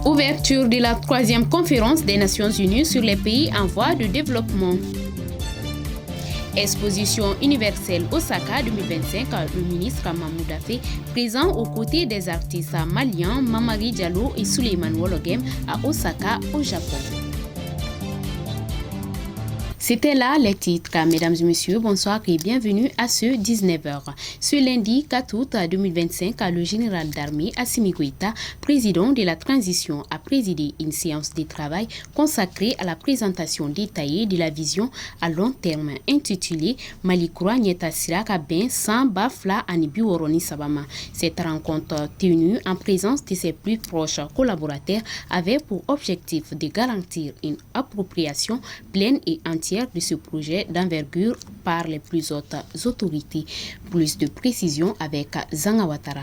Ouverture de la 3e conférence des Nations Unies sur les pays en voie de développement. Exposition universelle Osaka 2025, le ministre Mamouda Faye, présent aux côtés des artistes maliens Mamadi Diallo et Souleymane Wologem à Osaka, au Japon. C'était là les titres. Mesdames et messieurs, bonsoir et bienvenue à ce 19h. Ce lundi 4 août 2025, le général d'armée Assimi Goïta, président de la transition, a présidé une séance de travail consacrée à la présentation détaillée de la vision à long terme intitulée Malikura Nyeta Siraka Ben sans Bafla Anibi Woroni Sabama. Cette rencontre tenue en présence de ses plus proches collaborateurs avait pour objectif de garantir une appropriation pleine et entière de ce projet d'envergure par les plus hautes autorités. Plus de précision avec Zanga Ouattara.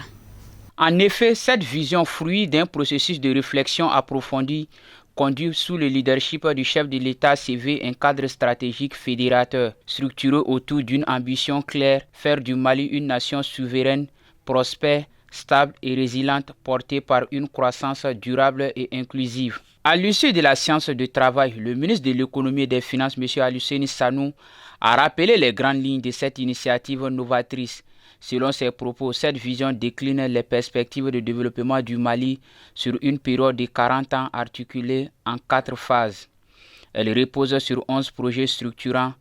En effet, cette vision, fruit d'un processus de réflexion approfondie, conduit sous le leadership du chef de l'État, CV un cadre stratégique fédérateur, structuré autour d'une ambition claire, faire du Mali une nation souveraine, prospère, stable et résiliente, portée par une croissance durable et inclusive. À l'issue de la séance de travail, le ministre de l'Économie et des Finances, M. Aluseni Sanou, a rappelé les grandes lignes de cette initiative novatrice. Selon ses propos, cette vision décline les perspectives de développement du Mali sur une période de 40 ans articulée en 4 phases. Elle repose sur 11 projets structurants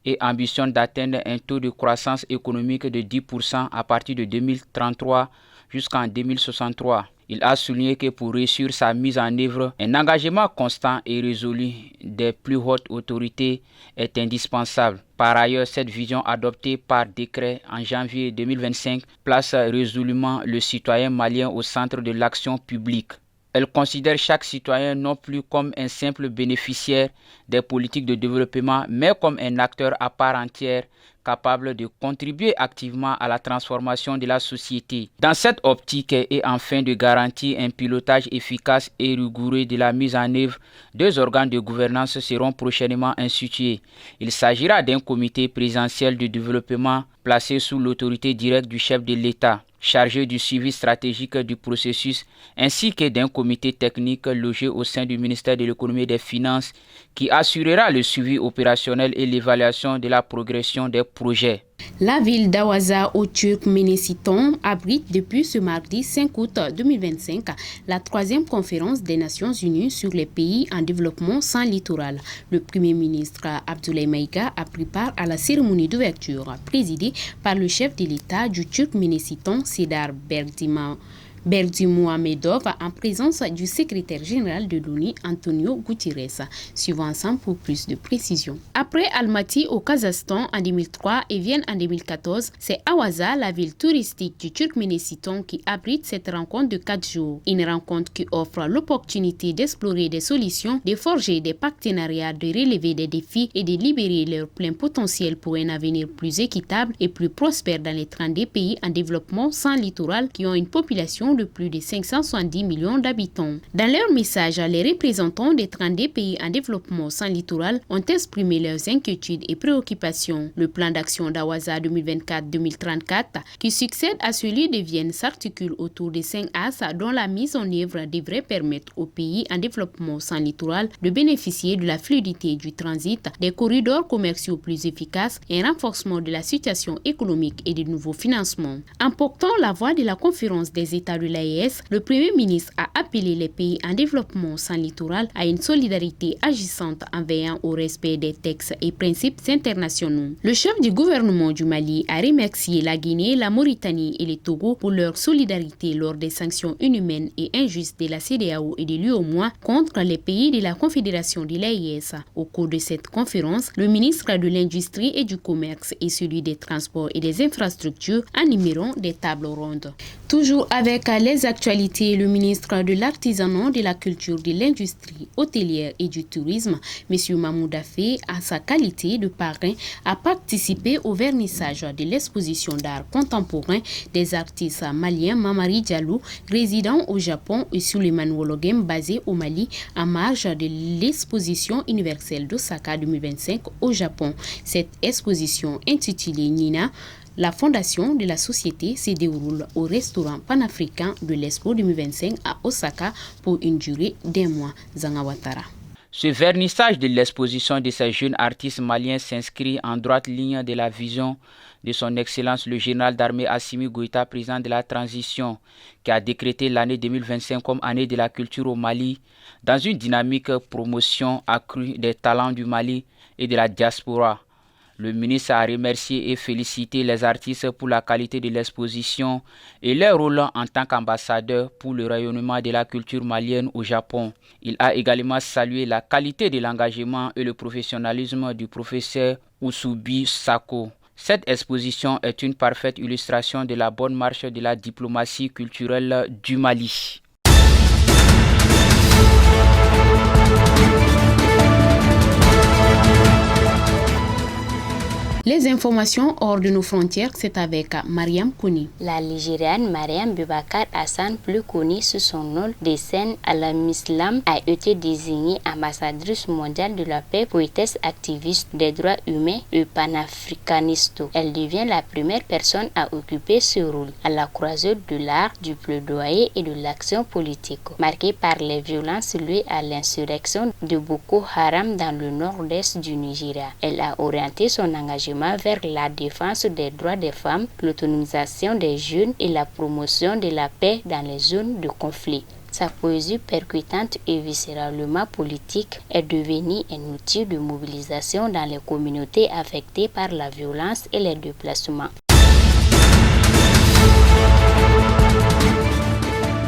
et ambitionne d'atteindre un taux de croissance économique de 10% à partir de 2033 jusqu'en 2063. Il a souligné que pour réussir sa mise en œuvre, un engagement constant et résolu des plus hautes autorités est indispensable. Par ailleurs, cette vision adoptée par décret en janvier 2025 place résolument le citoyen malien au centre de l'action publique. Elle considère chaque citoyen non plus comme un simple bénéficiaire des politiques de développement, mais comme un acteur à part entière capable de contribuer activement à la transformation de la société. Dans cette optique et afin de garantir un pilotage efficace et rigoureux de la mise en œuvre, 2 organes de gouvernance seront prochainement institués. Il s'agira d'un comité présidentiel de développement placé sous l'autorité directe du chef de l'État, chargé du suivi stratégique du processus, ainsi que d'un comité technique logé au sein du ministère de l'Économie et des Finances qui assurera le suivi opérationnel et l'évaluation de la progression des projets. La ville d'Awaza au Turkménistan abrite depuis ce mardi 5 août 2025 la 3e conférence des Nations Unies sur les pays en développement sans littoral. Le Premier ministre Abdoulaye Maïga a pris part à la cérémonie d'ouverture présidée par le chef de l'État du Turkménistan, Sedar Berdimuhamedov, en présence du secrétaire général de l'ONU, Antonio Guterres. Suivons ensemble pour plus de précisions. Après Almaty au Kazakhstan en 2003 et Vienne en 2014, c'est Awaza, la ville touristique du Turkménistan, qui abrite cette rencontre de 4 jours. Une rencontre qui offre l'opportunité d'explorer des solutions, de forger des partenariats, de relever des défis et de libérer leur plein potentiel pour un avenir plus équitable et plus prospère dans les 32 pays en développement sans littoral qui ont une population de plus de 570 millions d'habitants. Dans leur message, les représentants des 32 pays en développement sans littoral ont exprimé leurs inquiétudes et préoccupations. Le plan d'action d'Awaza 2024-2034, qui succède à celui de Vienne, s'articule autour de 5 axes dont la mise en œuvre devrait permettre aux pays en développement sans littoral de bénéficier de la fluidité du transit, des corridors commerciaux plus efficaces et un renforcement de la situation économique et de nouveaux financements. En portant la voix de la conférence des États de l'AES, le Premier ministre a appelé les pays en développement sans littoral à une solidarité agissante en veillant au respect des textes et principes internationaux. Le chef du gouvernement du Mali a remercié la Guinée, la Mauritanie et le Togo pour leur solidarité lors des sanctions inhumaines et injustes de la CEDEAO et de l'UEMOA contre les pays de la Confédération de l'AES. Au cours de cette conférence, le ministre de l'Industrie et du Commerce et celui des Transports et des Infrastructures animeront des tables rondes. Toujours avec les actualités, le ministre de l'Artisanat, de la Culture, de l'Industrie hôtelière et du Tourisme, M. Mamouda Faye, à sa qualité de parrain, a participé au vernissage de l'exposition d'art contemporain des artistes maliens Mamadi Diallo, résident au Japon, et Souleymane Wologem, basé au Mali, en marge de l'exposition universelle d'Osaka 2025 au Japon. Cette exposition intitulée Nina La fondation de la société se déroule au restaurant panafricain de l'Expo 2025 à Osaka pour une durée d'1 mois. Zangawatara. Ce vernissage de l'exposition de ces jeunes artistes maliens s'inscrit en droite ligne de la vision de son Excellence le général d'armée Assimi Goïta, président de la transition, qui a décrété l'année 2025 comme année de la culture au Mali, dans une dynamique promotion accrue des talents du Mali et de la diaspora. Le ministre a remercié et félicité les artistes pour la qualité de l'exposition et leur rôle en tant qu'ambassadeur pour le rayonnement de la culture malienne au Japon. Il a également salué la qualité de l'engagement et le professionnalisme du professeur Oussoubi Sako. Cette exposition est une parfaite illustration de la bonne marche de la diplomatie culturelle du Mali. Les informations hors de nos frontières, c'est avec Mariam Kouni. La Nigériane Mariam Boubacar Hassan, plus connue sous son nom de scène Al-Mislam, a été désignée ambassadrice mondiale de la paix, poétesse activiste des droits humains et panafricaniste. Elle devient la première personne à occuper ce rôle, à la croisée de l'art, du plaidoyer et de l'action politique. Marquée par les violences liées à l'insurrection de Boko Haram dans le nord-est du Nigeria, elle a orienté son engagement vers la défense des droits des femmes, l'autonomisation des jeunes et la promotion de la paix dans les zones de conflit. Sa poésie percutante et viscéralement politique est devenue un outil de mobilisation dans les communautés affectées par la violence et les déplacements.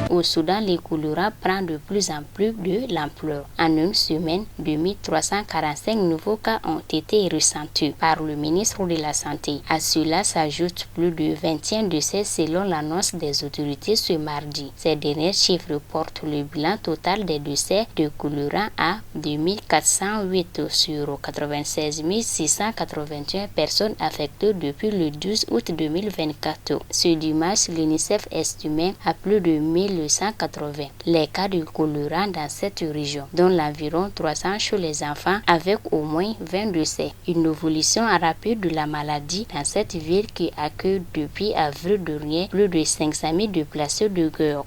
Au Soudan, le choléra prend de plus en plus de l'ampleur. En une semaine, 2345 nouveaux cas ont été ressentis par le ministre de la Santé. À cela s'ajoutent plus de 21 décès selon l'annonce des autorités ce mardi. Ces derniers chiffres portent le bilan total des décès de choléra à 2408 sur 96 681 personnes affectées depuis le 12 août 2024. Ce dimanche, l'UNICEF estimait à plus de 1180 les cas de choléra dans cette région, dont environ 300 chez les enfants avec au moins 20 décès. Une évolution rapide de la maladie dans cette ville qui accueille depuis avril dernier plus de 500 000 déplacés de guerre.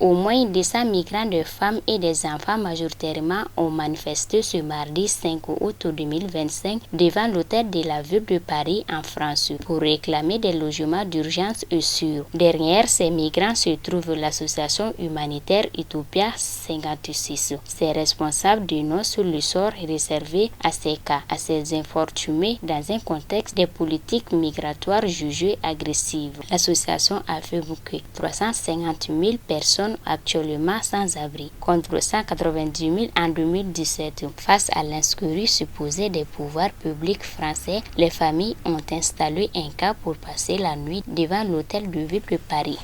Au moins 200 migrants de femmes et des enfants majoritairement ont manifesté ce mardi 5 août 2025 devant l'hôtel de la ville de Paris en France pour réclamer des logements d'urgence et sûrs. Derrière ces migrants se trouve l'association humanitaire Utopia 56. Ces responsables dénoncent le sort réservé à ces cas, à ces infortunés dans un contexte de politiques migratoires jugées agressives. L'association affirme que 350 000 personnes actuellement sans abri, contre 190 000 en 2017. Face à l'inscription supposée des pouvoirs publics français, les familles ont installé un camp pour passer la nuit devant l'hôtel de ville de Paris.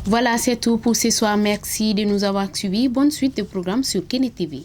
Voilà, c'est tout pour ce soir. Merci de nous avoir suivis. Bonne suite de programme sur Kene TV.